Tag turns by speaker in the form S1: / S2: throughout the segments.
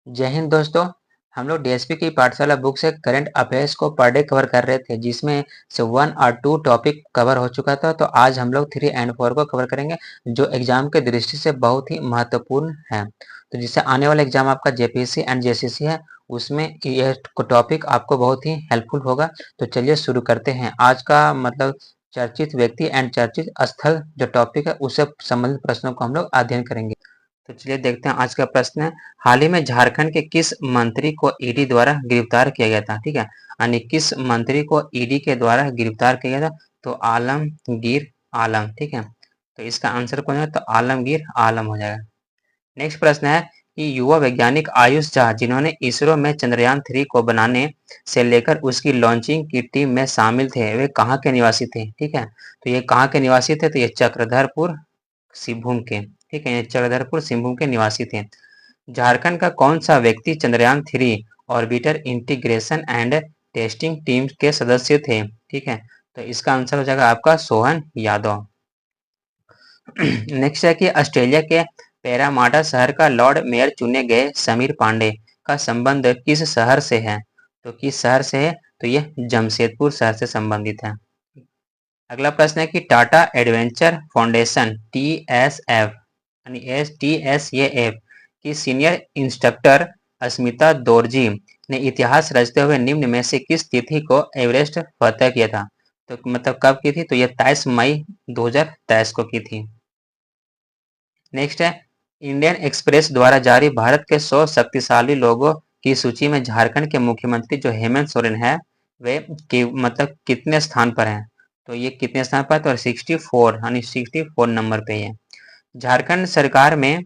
S1: जय हिंद दोस्तों। हम लोग डीएसपी की पाठशाला बुक से करंट अफेयर्स को पर डे कवर कर रहे थे, जिसमें से 1 और 2 टॉपिक कवर हो चुका था। तो आज हम लोग 3 और 4 को कवर करेंगे, जो एग्जाम के दृष्टि से बहुत ही महत्वपूर्ण है। तो जिससे आने वाला एग्जाम आपका जेपीएससी एंड जेसीसी है, उसमें यह टॉपिक आपको बहुत ही हेल्पफुल होगा। तो चलिए शुरू करते हैं। आज का मतलब चर्चित व्यक्ति एंड चर्चित स्थल जो टॉपिक है, उससे संबंधित प्रश्नों को हम लोग अध्ययन करेंगे। तो चलिए देखते हैं। आज का प्रश्न है, हाल ही में झारखंड के किस मंत्री को ईडी द्वारा गिरफ्तार किया गया था। ठीक है, यानी किस मंत्री को ईडी के द्वारा गिरफ्तार किया गया था। तो आलमगीर आलम। ठीक है, तो इसका आंसर कौन है, तो आलमगीर आलम हो जाएगा। नेक्स्ट प्रश्न है कि युवा वैज्ञानिक आयुष झा, जिन्होंने इसरो में चंद्रयान 3 को बनाने से लेकर उसकी लॉन्चिंग की टीम में शामिल थे, वे कहाँ के निवासी थे। ठीक है, तो ये कहाँ के निवासी थे, तो ये चक्रधरपुर सिंहभूम के। ठीक है, ये चक्रधरपुर सिंहभूम के निवासी थे। झारखंड का कौन सा व्यक्ति Chandrayaan 3 orbiter integration and testing team के सदस्य थे। ठीक है, तो इसका आंसर हो जाएगा आपका सोहन यादव। नेक्स्ट है कि ऑस्ट्रेलिया के पैरामाटा शहर का लॉर्ड मेयर चुने गए समीर पांडे का संबंध किस शहर से है। तो किस शहर से है, तो यह जमशेदपुर शहर से संबंधित है। अगला प्रश्न है कि टाटा एडवेंचर फाउंडेशन TSF यानी TSAF की सीनियर इंस्ट्रक्टर अस्मिता दोरजी ने इतिहास रचते हुए निम्न में से किस तिथि को एवरेस्ट फतह किया था। तो मतलब कब की थी, तो यह 23 मई 2023 को की थी। नेक्स्ट है, इंडियन एक्सप्रेस द्वारा जारी भारत के 100 शक्तिशाली लोगों की सूची में झारखंड के मुख्यमंत्री जो हेमंत सोरेन है, वे मतलब कितने स्थान पर हैं। तो ये कितने स्थान पर, तो 64 यानी 64 नंबर पे है। झारखंड सरकार में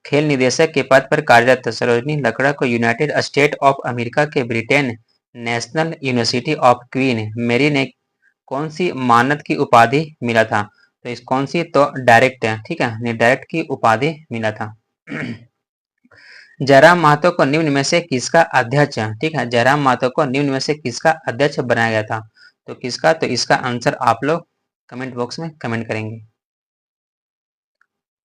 S1: खेल निदेशक के पद पर कार्यरत सरोजनी लकड़ा को यूनाइटेड स्टेट ऑफ अमेरिका के Britain national university of queen मेरी ने कौन सी मानद की उपाधि मिला था। तो इस कौन सी, तो डायरेक्ट है। ठीक है, डायरेक्ट की उपाधि मिला था। जयराम महतो को निम्न में से किसका अध्यक्ष, ठीक है, जयराम महतो को निम्न में से किसका अध्यक्ष बनाया गया था। तो किसका, तो इसका आंसर आप लोग कमेंट बॉक्स में कमेंट करेंगे।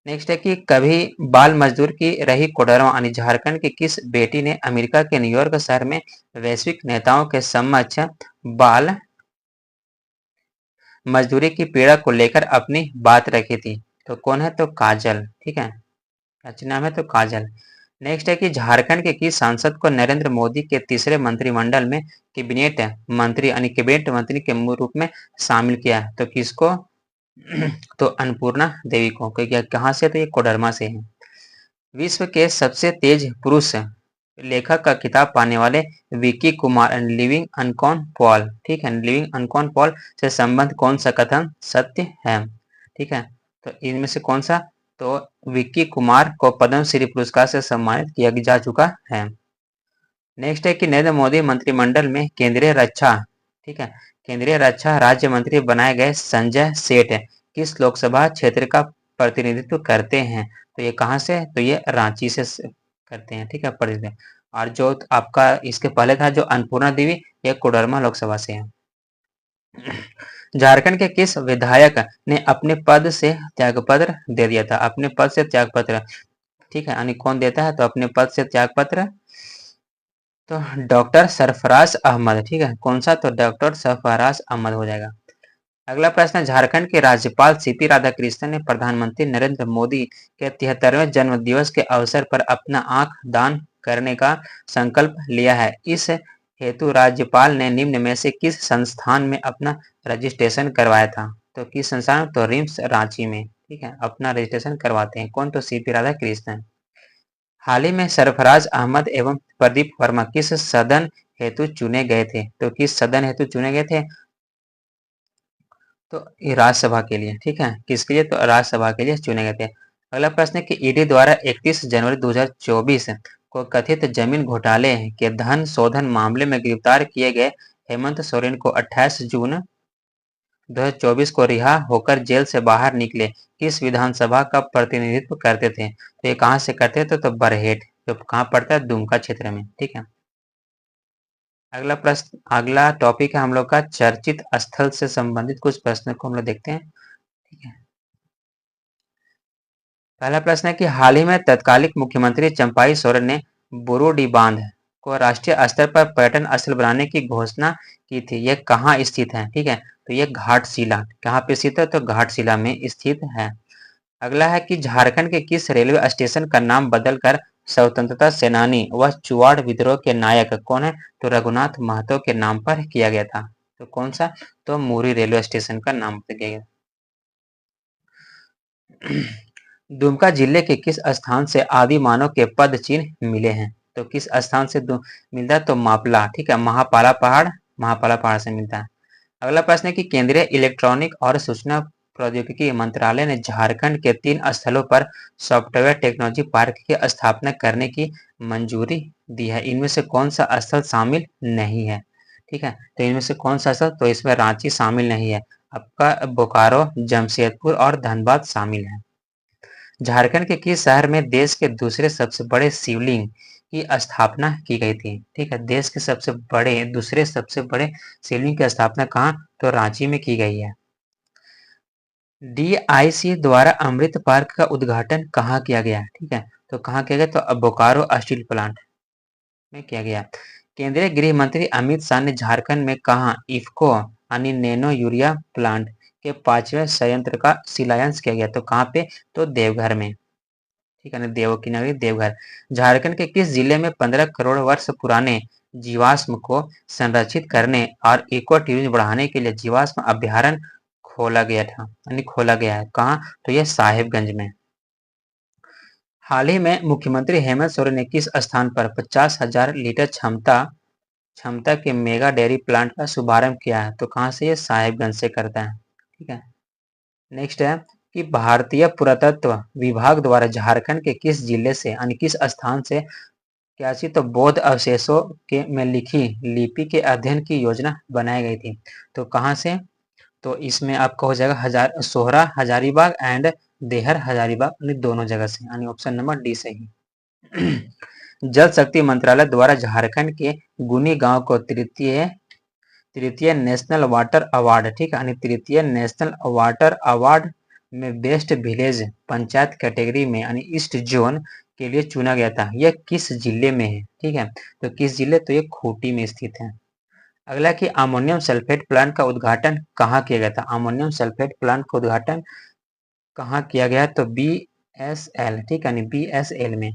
S1: नेक्स्ट है कि कभी बाल मजदूर की रही कोडरमा यानी झारखंड की किस बेटी ने अमेरिका के न्यूयॉर्क शहर में वैश्विक नेताओं के समक्ष बाल मजदूरी की पीड़ा को लेकर अपनी बात रखी थी। तो कौन है, तो काजल। ठीक है, अच्छा नाम है तो काजल। नेक्स्ट है कि झारखंड के किस सांसद को नरेंद्र मोदी के तीसरे मंत्रिमंडल में कैबिनेट मंत्री यानी कैबिनेट मंत्री के रूप में शामिल किया। तो किसको, तो अन्नपूर्णा देवी को। क्योंकि कहाँ से, तो ये कोडरमा से है। विश्व के सबसे तेज पुरुष लेखक का खिताब पाने वाले विकी कुमार लिविंग अनकॉन पॉल, ठीक है, लिविंग अनकॉन पॉल से संबंध कौन सा कथन सत्य है। ठीक है, तो इनमें से कौन सा, तो विक्की कुमार को पद्मश्री पुरस्कार से सम्मानित किया जा चुका है। नेक्स्ट है कि नरेंद्र मोदी मंत्रिमंडल में केंद्रीय रक्षा, ठीक है, केंद्रीय रक्षा राज्य मंत्री बनाए गए संजय सेठ किस लोकसभा क्षेत्र का प्रतिनिधित्व करते हैं। तो ये कहाँ से, तो ये रांची से करते हैं। ठीक है, प्रतिनिधित्व। और जो आपका इसके पहले था जो अन्नपूर्णा देवी, ये कोडरमा लोकसभा से है। झारखंड के किस विधायक ने अपने पद से त्यागपत्र दे दिया था, अपने पद से त्यागपत्र। ठीक है, यानी कौन देता है, तो अपने पद से त्यागपत्र, तो डॉक्टर सरफराज अहमद। ठीक है, कौन सा, तो डॉक्टर सरफराज अहमद हो जाएगा। अगला प्रश्न है, झारखंड के राज्यपाल सीपी राधाकृष्णन ने प्रधानमंत्री नरेंद्र मोदी के 73वें जन्म दिवस के अवसर पर अपना आंख दान करने का संकल्प लिया है। इस हेतु राज्यपाल ने निम्न में से किस संस्थान में अपना रजिस्ट्रेशन करवाया था। तो किस संस्थान, तो रिम्स रांची में। ठीक है, अपना रजिस्ट्रेशन करवाते हैं कौन, तो सीपी राधाकृष्णन। हाल ही में सरफराज अहमद एवं प्रदीप वर्मा किस सदन हेतु चुने गए थे। तो किस सदन हेतु चुने गए थे, तो ये राज्यसभा के लिए। ठीक है, किसके लिए, तो राज्यसभा के लिए चुने गए थे। अगला प्रश्न है कि ईडी द्वारा 31 जनवरी 2024 को कथित जमीन घोटाले के धन शोधन मामले में गिरफ्तार किए गए हेमंत सोरेन को 28 जून 2024 को रिहा होकर जेल से बाहर निकले किस विधानसभा का प्रतिनिधित्व करते थे। तो ये कहाँ से करते थे, तो बरहेट, जो कहाँ पड़ता है, दुमका क्षेत्र में। ठीक है, अगला प्रश्न, अगला टॉपिक है हम लोग का चर्चित स्थल से संबंधित कुछ प्रश्न को हम लोग देखते हैं। ठीक है, पहला प्रश्न है कि हाल ही में तत्कालिक मुख्यमंत्री चंपाई सोरेन ने बुरुडी बांध को राष्ट्रीय स्तर पर पर्यटन स्थल बनाने की घोषणा की थी, यह कहाँ स्थित है? ठीक है, तो यह घाटशिला, कहाँ पे स्थित है? तो घाटशिला में स्थित है। अगला है कि झारखंड के किस रेलवे स्टेशन का नाम बदलकर स्वतंत्रता सेनानी व चुआड़ विद्रोह के नायक कौन है? तो रघुनाथ महतो के नाम पर किया गया था। तो कौन सा? तो मुरी रेलवे स्टेशन का नाम किया गया। दुमका जिले के किस स्थान से आदि मानव के पद चिन्ह मिले हैं? तो किस स्थान से मिलता है? तो मापला, ठीक है, महापाला पहाड़ से मिलता है। अगला प्रश्न है कि केंद्रीय इलेक्ट्रॉनिक और सूचना प्रौद्योगिकी मंत्रालय ने झारखंड के 3 स्थलों पर सॉफ्टवेयर टेक्नोलॉजी पार्क की स्थापना करने की मंजूरी दी है। इनमें से कौन सा स्थल शामिल नहीं है? ठीक है, तो इनमें से कौन सा स्थल? तो इसमें रांची शामिल नहीं है, आपका बोकारो, जमशेदपुर और धनबाद शामिल है। झारखंड के किस शहर में देश के दूसरे सबसे बड़े शिवलिंग की स्थापना की गई थी? ठीक है, देश के दूसरे सबसे बड़े शिवलिंग की स्थापना कहाँ? तो रांची में की गई है। डीआईसी द्वारा अमृत पार्क का उद्घाटन कहाँ किया गया? ठीक है, तो कहाँ किया गया? तो बोकारो स्टील प्लांट में किया गया। केंद्रीय गृह मंत्री अमित शाह ने झारखंड में कहा इफ्को यानी नैनो यूरिया प्लांट के 5वें संयंत्र का शिलान्यास किया गया? तो कहाँ पे? तो देवघर में, ठीक है ना, देवों की नगरी देवघर। झारखंड के किस जिले में 15 करोड़ वर्ष पुराने जीवाश्म को संरक्षित करने और इको टूरिज्म बढ़ाने के लिए जीवाश्म अभ्यारण्य खोला गया था, यानी खोला गया है? कहाँ? तो यह साहिबगंज में। हाल ही में मुख्यमंत्री हेमंत सोरेन ने किस स्थान पर 50,000 लीटर क्षमता के मेगा डेयरी प्लांट का शुभारंभ किया है? तो कहाँ से? ये साहिबगंज से करता है, ठीक है। नेक्स्ट है कि भारतीय पुरातत्व विभाग द्वारा झारखंड के किस जिले से यानी किस स्थान से क्या थी? तो बौद्ध अवशेषों के में लिखी लिपि के अध्ययन की योजना बनाई गई थी। तो कहाँ से? तो इसमें आपका हो जाएगा सोहरा हजारीबाग एंड देहर हजारीबाग, दोनों जगह से, यानी ऑप्शन नंबर डी सही। जल शक्ति मंत्रालय द्वारा झारखंड के गुनी गांव को तृतीय नेशनल वाटर अवार्ड, ठीक है, यानी तृतीय नेशनल वाटर अवार्ड में बेस्ट विलेज पंचायत कैटेगरी में यानी ईस्ट जोन के लिए चुना गया था। यह किस जिले में है? ठीक है, तो किस जिले? तो ये खूंटी में स्थित है। अगला कि अमोनियम सल्फेट प्लांट का उद्घाटन कहाँ किया गया था? अमोनियम सल्फेट प्लांट का उद्घाटन कहाँ किया गया? तो BSL, ठीक है, BSL में।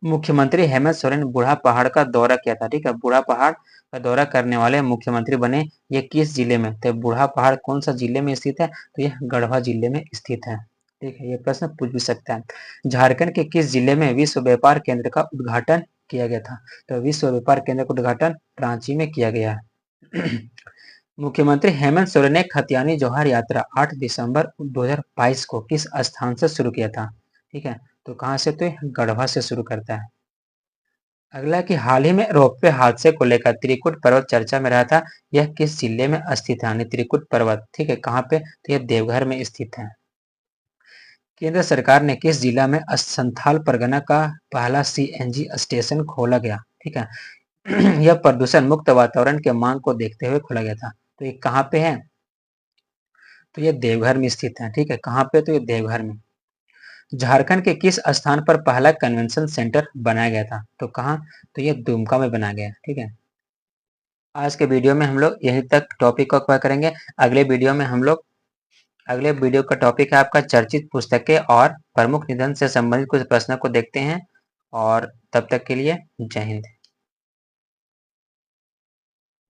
S1: मुख्यमंत्री हेमंत सोरेन बूढ़ा पहाड़ का दौरा किया था, ठीक है, बूढ़ा पहाड़ का दौरा करने वाले मुख्यमंत्री बने। ये किस जिले में? तो बूढ़ा पहाड़ कौन सा जिले में स्थित है? तो यह गढ़वा जिले में स्थित है, ठीक है, ये प्रश्न पूछ भी सकता है। झारखंड के किस जिले में विश्व व्यापार केंद्र का उद्घाटन किया गया था? तो विश्व व्यापार केंद्र का उद्घाटन रांची में किया गया है। मुख्यमंत्री हेमंत सोरेन ने खतियानी जौहर यात्रा 8 दिसंबर 2022 को किस स्थान से शुरू किया था? ठीक है, तो कहाँ से? तो गढ़वा से शुरू करता है। अगला कि हाल ही में रोपवे हादसे को लेकर त्रिकुट पर्वत चर्चा में रहा था, यह किस जिले में स्थित है? यानी त्रिकुट पर्वत, ठीक है, कहाँ पे? तो यह देवघर में स्थित है। केंद्र सरकार ने किस जिला में संथाल परगना का पहला CNG स्टेशन खोला गया? ठीक है, यह प्रदूषण मुक्त वातावरण के मांग को देखते हुए खोला गया था। तो ये कहाँ पे है? तो ये देवघर में स्थित है, ठीक है, कहाँ पे? तो ये देवघर में। झारखंड के किस स्थान पर पहला कन्वेंशन सेंटर बनाया गया था? तो कहाँ? तो ये दुमका में बनाया गया, ठीक है। आज के वीडियो में हम लोग यहीं तक टॉपिक को कवर करेंगे। अगले वीडियो का टॉपिक है आपका चर्चित पुस्तकें और प्रमुख निधन से संबंधित कुछ प्रश्नों को देखते हैं। और तब तक के लिए जय हिंद।